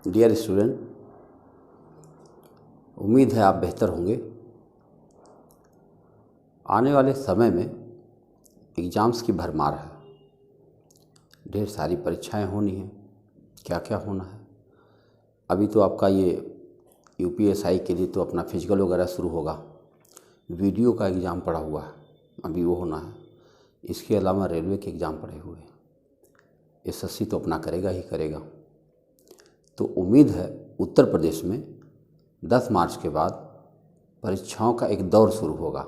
Dear student, उम्मीद है आप बेहतर होंगे। आने वाले समय में एग्ज़ाम्स की भरमार है, ढेर सारी परीक्षाएं होनी हैं। क्या क्या होना है, अभी तो आपका ये यूपीएसआई के लिए तो अपना फिजिकल वगैरह शुरू होगा। वीडियो का एग्ज़ाम पड़ा हुआ है, अभी वो होना है। इसके अलावा रेलवे के एग्ज़ाम पड़े हुए हैं। एसएससी तो अपना करेगा ही करेगा। तो उम्मीद है उत्तर प्रदेश में 10 मार्च के बाद परीक्षाओं का एक दौर शुरू होगा।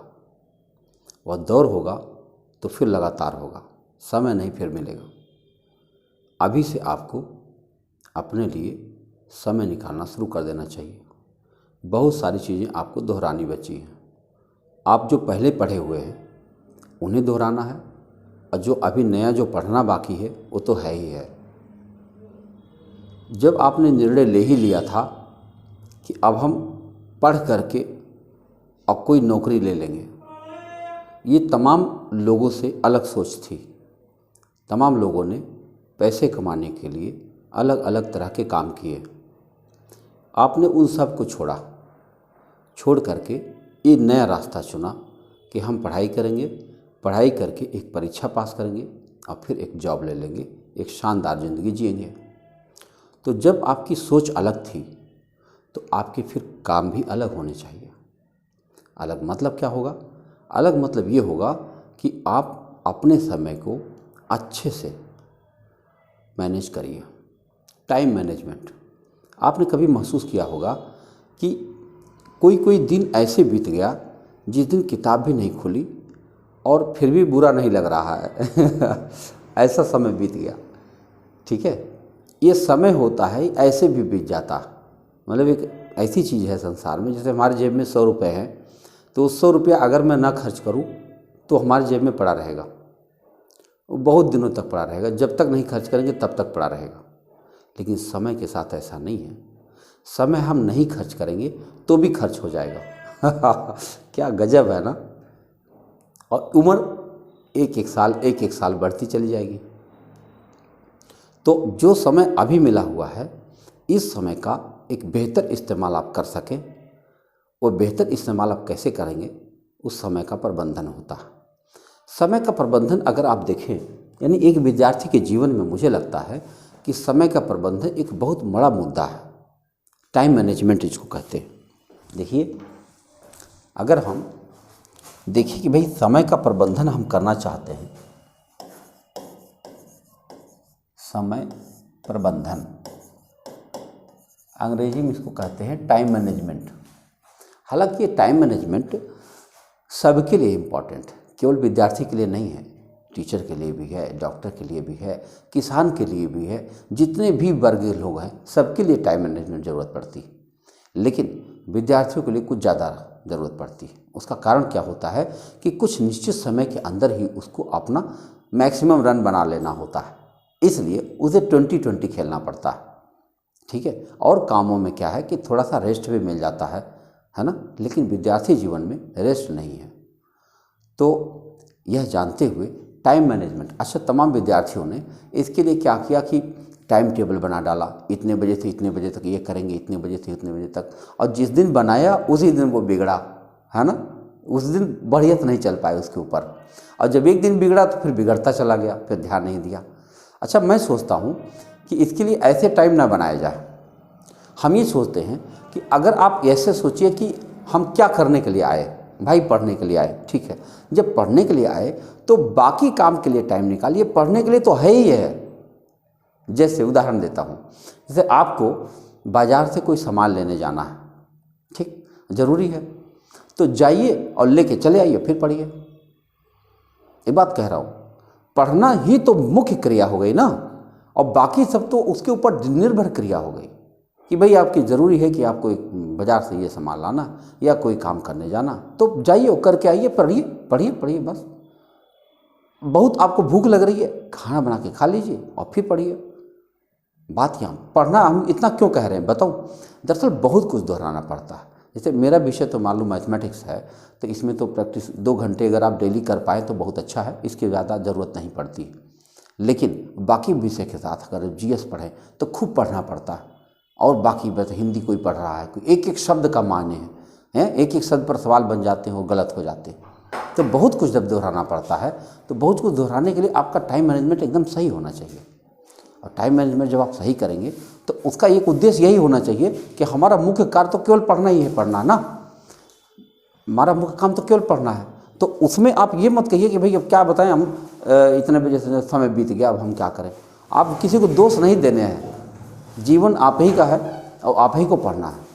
वह दौर होगा तो फिर लगातार होगा, समय नहीं फिर मिलेगा। अभी से आपको अपने लिए समय निकालना शुरू कर देना चाहिए। बहुत सारी चीज़ें आपको दोहरानी बची हैं। आप जो पहले पढ़े हुए हैं उन्हें दोहराना है, और जो अभी नया जो पढ़ना बाकी है वो तो है ही है। जब आपने निर्णय ले ही लिया था कि अब हम पढ़ करके अब कोई नौकरी ले लेंगे, ये तमाम लोगों से अलग सोच थी। तमाम लोगों ने पैसे कमाने के लिए अलग अलग तरह के काम किए। आपने उन सब को छोड़ करके ये नया रास्ता चुना कि हम पढ़ाई करेंगे, पढ़ाई करके एक परीक्षा पास करेंगे और फिर एक जॉब ले लेंगे, एक शानदार ज़िंदगी जिएंगे। तो जब आपकी सोच अलग थी तो आपके फिर काम भी अलग होने चाहिए। अलग मतलब क्या होगा? अलग मतलब ये होगा कि आप अपने समय को अच्छे से मैनेज करिए। Time management. आपने कभी महसूस किया होगा कि कोई दिन ऐसे बीत गया जिस दिन किताब भी नहीं खुली और फिर भी बुरा नहीं लग रहा है ऐसा समय बीत गया। ठीक है, ये समय होता है, ऐसे भी बीत जाता। मतलब एक ऐसी चीज़ है संसार में, जैसे हमारे जेब में 100 रुपये हैं तो 100 रुपया अगर मैं ना खर्च करूं तो हमारे जेब में पड़ा रहेगा, वो बहुत दिनों तक पड़ा रहेगा। जब तक नहीं खर्च करेंगे तब तक पड़ा रहेगा। लेकिन समय के साथ ऐसा नहीं है। समय हम नहीं खर्च करेंगे तो भी खर्च हो जाएगा क्या गजब है ना। और उम्र एक एक साल बढ़ती चली जाएगी। तो जो समय अभी मिला हुआ है, इस समय का एक बेहतर इस्तेमाल आप कर सकें। वो बेहतर इस्तेमाल आप कैसे करेंगे, उस समय का प्रबंधन होता है। समय का प्रबंधन अगर आप देखें, यानी एक विद्यार्थी के जीवन में मुझे लगता है कि समय का प्रबंधन एक बहुत बड़ा मुद्दा है। टाइम मैनेजमेंट इसको कहते हैं। देखिए, अगर हम देखिए कि भाई समय का प्रबंधन हम करना चाहते हैं, समय प्रबंधन अंग्रेजी में इसको कहते हैं टाइम मैनेजमेंट। हालांकि ये टाइम मैनेजमेंट सबके लिए इम्पॉर्टेंट है, केवल विद्यार्थी के लिए नहीं है। टीचर के लिए भी है, डॉक्टर के लिए भी है, किसान के लिए भी है। जितने भी वर्ग के लोग हैं सबके लिए टाइम मैनेजमेंट ज़रूरत पड़ती है। लेकिन विद्यार्थियों के लिए कुछ ज़्यादा ज़रूरत पड़ती है। उसका कारण क्या होता है कि कुछ निश्चित समय के अंदर ही उसको अपना मैक्सिमम रन बना लेना होता है, इसलिए उसे 20-20 खेलना पड़ता है। ठीक है, और कामों में क्या है कि थोड़ा सा रेस्ट भी मिल जाता है ना। लेकिन विद्यार्थी जीवन में रेस्ट नहीं है। तो यह जानते हुए टाइम मैनेजमेंट, अच्छा, तमाम विद्यार्थियों ने इसके लिए क्या किया कि टाइम टेबल बना डाला। इतने बजे से इतने बजे तक ये करेंगे, इतने बजे से इतने बजे तक। और जिस दिन बनाया उसी दिन वो बिगड़ा, है ना। उस दिन बढ़िया तो नहीं चल पाए उसके ऊपर। और जब एक दिन बिगड़ा तो फिर बिगड़ता चला गया, फिर ध्यान नहीं दिया। अच्छा, मैं सोचता हूँ कि इसके लिए ऐसे टाइम ना बनाया जाए। हम ये सोचते हैं कि अगर आप ऐसे सोचिए कि हम क्या करने के लिए आए, भाई पढ़ने के लिए आए, ठीक है। जब पढ़ने के लिए आए तो बाकी काम के लिए टाइम निकालिए। पढ़ने के लिए तो है ही है। जैसे उदाहरण देता हूँ, जैसे आपको बाज़ार से कोई सामान लेने जाना है, ठीक, ज़रूरी है, तो जाइए और लेके चले आइए, फिर पढ़िए। ये बात कह रहा हूँ, पढ़ना ही तो मुख्य क्रिया हो गई ना, और बाकी सब तो उसके ऊपर निर्भर क्रिया हो गई कि भाई आपकी ज़रूरी है कि आपको एक बाज़ार से ये सामान लाना या कोई काम करने जाना, तो जाइए और करके आइए, पढ़िए पढ़िए पढ़िए बस। बहुत आपको भूख लग रही है, खाना बना के खा लीजिए और फिर पढ़िए। बात यहाँ पढ़ना हम इतना क्यों कह रहे हैं बताऊँ? दरअसल बहुत कुछ दोहराना पड़ता है। जैसे मेरा विषय तो मालूम मैथमेटिक्स है, तो इसमें तो प्रैक्टिस 2 घंटे अगर आप डेली कर पाएँ तो बहुत अच्छा है, इसकी ज़्यादा ज़रूरत नहीं पड़ती। लेकिन बाकी विषय के साथ अगर जीएस पढ़ें तो खूब पढ़ना पड़ता है। और बाकी बात हिंदी कोई पढ़ रहा है, कोई एक एक शब्द का मायने हैं, एक एक शब्द पर सवाल बन जाते हैं, वो गलत हो जाते हैं। तो बहुत कुछ जब दोहराना पड़ता है, तो बहुत कुछ दोहराने के लिए आपका टाइम मैनेजमेंट एकदम सही होना चाहिए। और टाइम मैनेजमेंट जब आप सही करेंगे तो उसका एक उद्देश्य यही होना चाहिए कि हमारा मुख्य कार्य तो केवल पढ़ना ही है, पढ़ना ना, हमारा मुख्य काम तो केवल पढ़ना है। तो उसमें आप ये मत कहिए कि भाई अब क्या बताएं, हम इतने बजे से समय बीत गया, अब हम क्या करें। आप किसी को दोष नहीं देने हैं, जीवन आप ही का है और आप ही को पढ़ना है।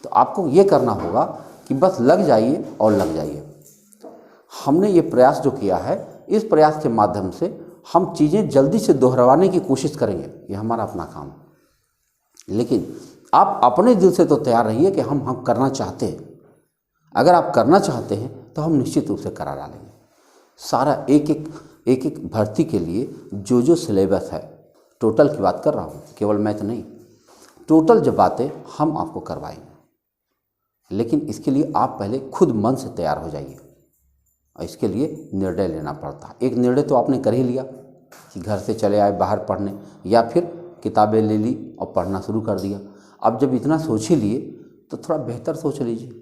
तो आपको ये करना होगा कि बस लग जाइए और लग जाइए। हमने ये प्रयास जो किया है, इस प्रयास के माध्यम से हम चीज़ें जल्दी से दोहराने की कोशिश करेंगे, ये हमारा अपना काम है। लेकिन आप अपने दिल से तो तैयार रहिए कि हम करना चाहते हैं। अगर आप करना चाहते हैं तो हम निश्चित रूप से करा डालेंगे। सारा एक एक भर्ती के लिए जो सिलेबस है, टोटल की बात कर रहा हूँ, केवल मैथ नहीं, टोटल जो बातें हम आपको करवाएंगे। लेकिन इसके लिए आप पहले खुद मन से तैयार हो जाइए और इसके लिए निर्णय लेना पड़ता है। एक निर्णय तो आपने कर ही लिया कि घर से चले आए बाहर पढ़ने, या फिर किताबें ले ली और पढ़ना शुरू कर दिया। अब जब इतना सोच ही लिए तो थोड़ा बेहतर सोच लीजिए।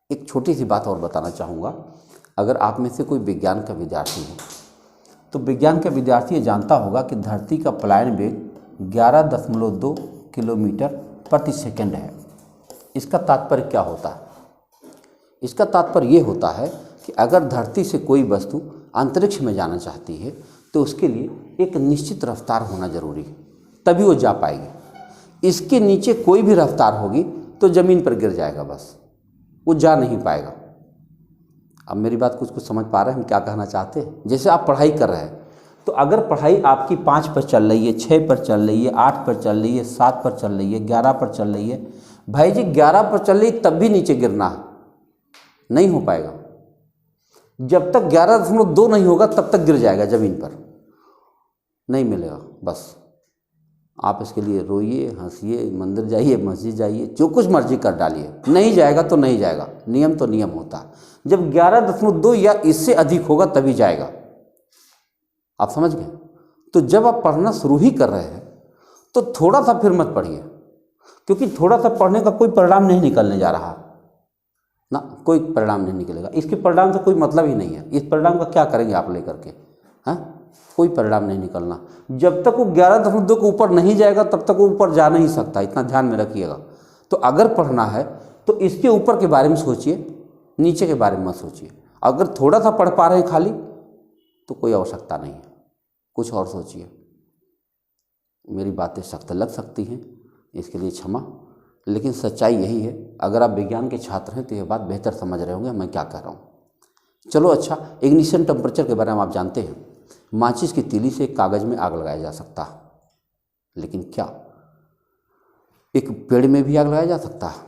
एक छोटी सी बात और बताना चाहूँगा, अगर आप में से कोई विज्ञान का विद्यार्थी है तो विज्ञान का विद्यार्थी ये जानता होगा कि धरती का पलायन वेग 11.2 किलोमीटर प्रति सेकंड है। इसका तात्पर्य क्या होता है? इसका तात्पर्य ये होता है कि अगर धरती से कोई वस्तु अंतरिक्ष में जाना चाहती है तो उसके लिए एक निश्चित रफ्तार होना जरूरी है, तभी वो जा पाएगी। इसके नीचे कोई भी रफ्तार होगी तो ज़मीन पर गिर जाएगा, बस वो जा नहीं पाएगा। अब मेरी बात कुछ समझ पा रहे हैं हम क्या कहना चाहते हैं? जैसे आप पढ़ाई कर रहे हैं, तो अगर पढ़ाई आपकी 5 पर चल रही है, 6 पर चल रही है, 8 पर चल रही है, 7 पर चल रही है, 11 पर चल रही है, भाई जी 11 पर चल रही तब भी नीचे गिरना है, नहीं हो पाएगा। जब तक 11.2 नहीं होगा तब तक गिर जाएगा, ज़मीन पर नहीं मिलेगा। बस आप इसके लिए रोइए, हंसिए, मंदिर जाइए, मस्जिद जाइए, जो कुछ मर्जी कर डालिए, नहीं जाएगा तो नहीं जाएगा। नियम तो नियम होता है। जब 11.2 या इससे अधिक होगा तभी जाएगा। आप समझ गए? तो जब आप पढ़ना शुरू ही कर रहे हैं तो थोड़ा सा फिर मत पढ़िए, क्योंकि थोड़ा सा पढ़ने का कोई परिणाम नहीं निकलने जा रहा ना, कोई परिणाम नहीं निकलेगा। इसके परिणाम से कोई मतलब ही नहीं है। इस परिणाम का क्या करेंगे आप लेकर के? हाँ, कोई परिणाम नहीं निकलना। जब तक वो 11.2 के ऊपर नहीं जाएगा तब तक वो ऊपर जा नहीं सकता, इतना ध्यान में रखिएगा। तो अगर पढ़ना है तो इसके ऊपर के बारे में सोचिए, नीचे के बारे में मत सोचिए। अगर थोड़ा सा पढ़ पा रहे हैं खाली तो कोई आवश्यकता नहीं है, कुछ और सोचिए। मेरी बातें सख्त लग सकती हैं, इसके लिए क्षमा, लेकिन सच्चाई यही है। अगर आप विज्ञान के छात्र हैं तो ये बात बेहतर समझ रहे होंगे मैं क्या कह रहा हूँ। चलो अच्छा, इग्निशन टेम्परेचर के बारे में आप जानते हैं। माचिस की तीली से कागज़ में आग लगाया जा सकता है, लेकिन क्या एक पेड़ में भी आग लगाया जा सकता है?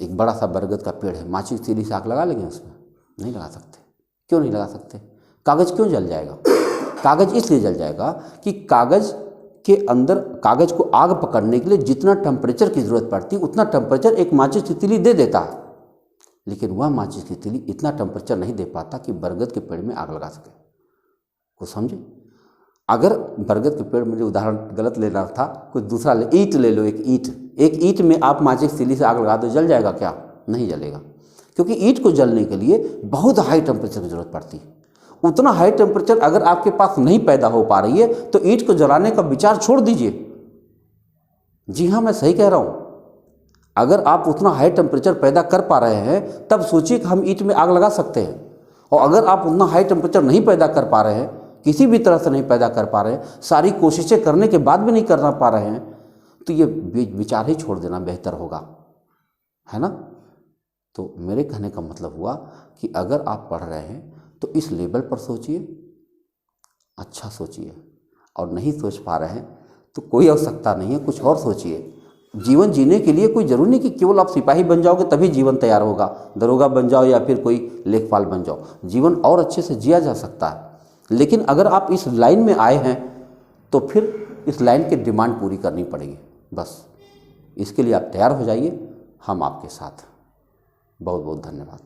एक बड़ा सा बरगद का पेड़ है, माचिस की तीली से आग लगा लेंगे उसमें? नहीं लगा सकते। क्यों नहीं लगा सकते? कागज़ क्यों जल जाएगा? कागज़ इसलिए जल जाएगा कि कागज़ के अंदर कागज़ को आग पकड़ने के लिए जितना टेम्परेचर की ज़रूरत पड़ती है उतना टेम्परेचर एक माचिस की तीली दे देता है, लेकिन वह माचिस की तीली इतना टेम्परेचर नहीं दे पाता कि बरगद के पेड़ में आग लगा सके। कुछ समझे? अगर बरगद के पेड़, मुझे उदाहरण गलत लेना था, कुछ दूसरा ईंट ले लो। एक ईंट में आप माचिस की तीली से आग लगा दो, जल जाएगा क्या? नहीं जलेगा, क्योंकि ईंट को जलने के लिए बहुत हाई टेम्परेचर की ज़रूरत पड़ती है। उतना हाई टेम्परेचर अगर आपके पास नहीं पैदा हो पा रही है तो ईंट को जलाने का विचार छोड़ दीजिए। जी हाँ, मैं सही कह रहा हूँ। अगर आप उतना हाई टेम्परेचर पैदा कर पा रहे हैं तब सोचिए कि हम ईंट में आग लगा सकते हैं। और अगर आप उतना हाई टेम्परेचर नहीं पैदा कर पा रहे हैं, किसी भी तरह से नहीं पैदा कर पा रहे हैं, सारी कोशिशें करने के बाद भी नहीं करना पा रहे हैं, तो ये विचार ही छोड़ देना बेहतर होगा, है ना? तो मेरे कहने का मतलब हुआ कि अगर आप पढ़ रहे हैं तो इस लेवल पर सोचिए, अच्छा सोचिए। और नहीं सोच पा रहे हैं तो कोई आवश्यकता नहीं है, कुछ और सोचिए। जीवन जीने के लिए कोई ज़रूरी नहीं कि केवल आप सिपाही बन जाओगे तभी जीवन तैयार होगा, दरोगा बन जाओ या फिर कोई लेखपाल बन जाओ। जीवन और अच्छे से जिया जा सकता है, लेकिन अगर आप इस लाइन में आए हैं तो फिर इस लाइन की डिमांड पूरी करनी पड़ेगी। बस इसके लिए आप तैयार हो जाइए, हम आपके साथ। बहुत बहुत धन्यवाद।